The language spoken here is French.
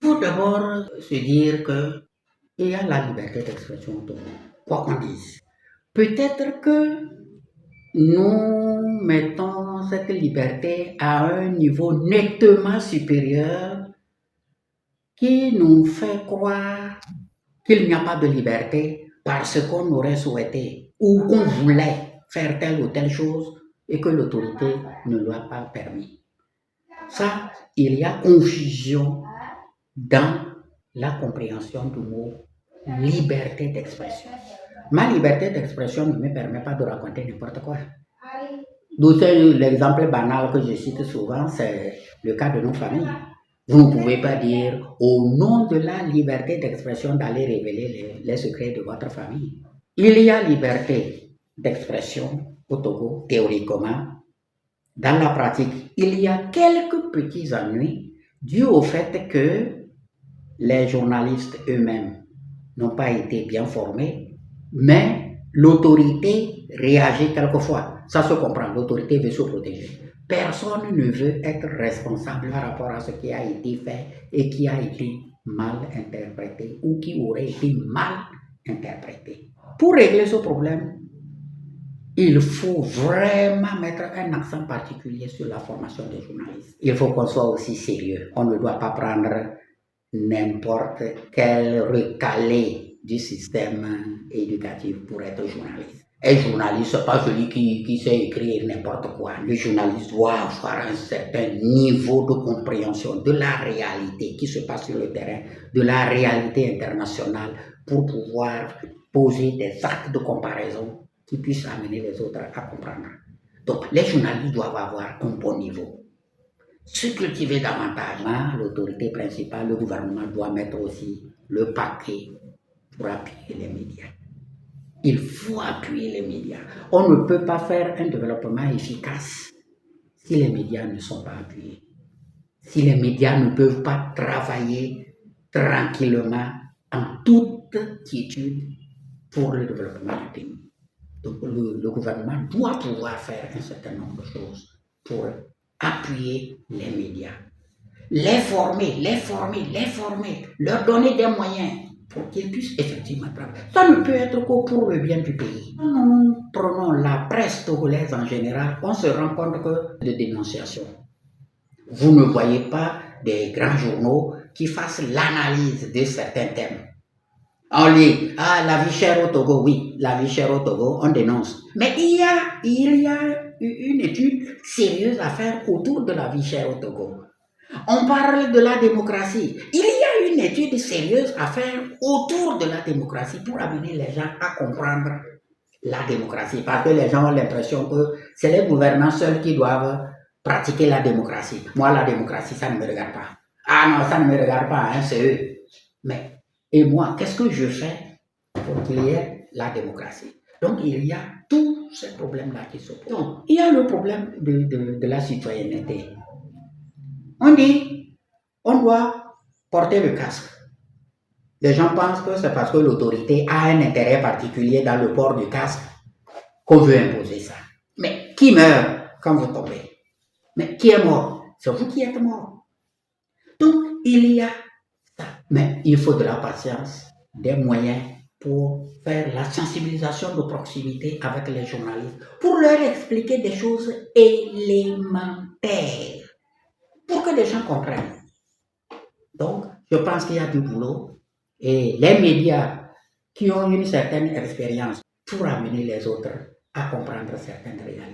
faut d'abord se dire qu'il y a la liberté d'expression au Togo, quoi qu'on dise. Peut-être que nous mettons cette liberté à un niveau nettement supérieur qui nous fait croire qu'il n'y a pas de liberté parce qu'on aurait souhaité ou qu'on voulait faire telle ou telle chose et que l'autorité ne l'a pas permis. Ça, il y a confusion dans la compréhension du mot liberté d'expression. Ma liberté d'expression ne me permet pas de raconter n'importe quoi. D'où l'exemple banal que je cite souvent, c'est le cas de nos familles. Vous ne pouvez pas dire au nom de la liberté d'expression d'aller révéler les secrets de votre famille. Il y a liberté d'expression au Togo, théoriquement. Dans la pratique, il y a quelques petits ennuis dus au fait que les journalistes eux-mêmes n'ont pas été bien formés, mais l'autorité réagit quelquefois. Ça se comprend, l'autorité veut se protéger. Personne ne veut être responsable par rapport à ce qui a été fait et qui a été mal interprété ou qui aurait été mal interprété. Pour régler ce problème, il faut vraiment mettre un accent particulier sur la formation des journalistes. Il faut qu'on soit aussi sérieux. On ne doit pas prendre n'importe quel recalé du système éducatif pour être journaliste. Un journaliste, ce n'est pas celui qui sait écrire n'importe quoi. Le journaliste doit avoir un certain niveau de compréhension de la réalité qui se passe sur le terrain, de la réalité internationale, pour pouvoir poser des actes de comparaison qui puissent amener les autres à comprendre. Donc, les journalistes doivent avoir un bon niveau. Se cultiver davantage, l'autorité principale, le gouvernement doit mettre aussi le paquet pour appuyer les médias. Il faut appuyer les médias. On ne peut pas faire un développement efficace si les médias ne sont pas appuyés. Si les médias ne peuvent pas travailler tranquillement en toute quiétude pour le développement du pays. Donc le gouvernement doit pouvoir faire un certain nombre de choses pour appuyer les médias. Les former, leur donner des moyens pour qu'ils puissent effectivement travailler. Ça ne peut être que pour le bien du pays. Nous prenons la presse togolaise en général, on se rend compte que de dénonciation. Vous ne voyez pas des grands journaux qui fassent l'analyse de certains thèmes. On lit, la vie chère au Togo, oui, la vie chère au Togo, on dénonce. Mais il y a une étude sérieuse à faire autour de la vie chère au Togo. On parle de la démocratie. Il y a une étude sérieuse à faire autour de la démocratie pour amener les gens à comprendre la démocratie. Parce que les gens ont l'impression que c'est les gouvernants seuls qui doivent pratiquer la démocratie. Moi, la démocratie, ça ne me regarde pas. Ah non, ça ne me regarde pas, c'est eux. Mais et moi, qu'est-ce que je fais pour qu'il y ait la démocratie? Donc, il y a tous ces problèmes-là qui se posent. Donc, il y a le problème de la citoyenneté. On dit, on doit porter le casque. Les gens pensent que c'est parce que l'autorité a un intérêt particulier dans le port du casque qu'on veut imposer ça. Mais qui meurt quand vous tombez? Mais qui est mort? C'est vous qui êtes mort. Donc, il y a ça. Mais il faut de la patience, des moyens pour faire la sensibilisation de proximité avec les journalistes, pour leur expliquer des choses élémentaires, pour que les gens comprennent. Donc, je pense qu'il y a du boulot et les médias qui ont une certaine expérience pour amener les autres à comprendre certaines réalités.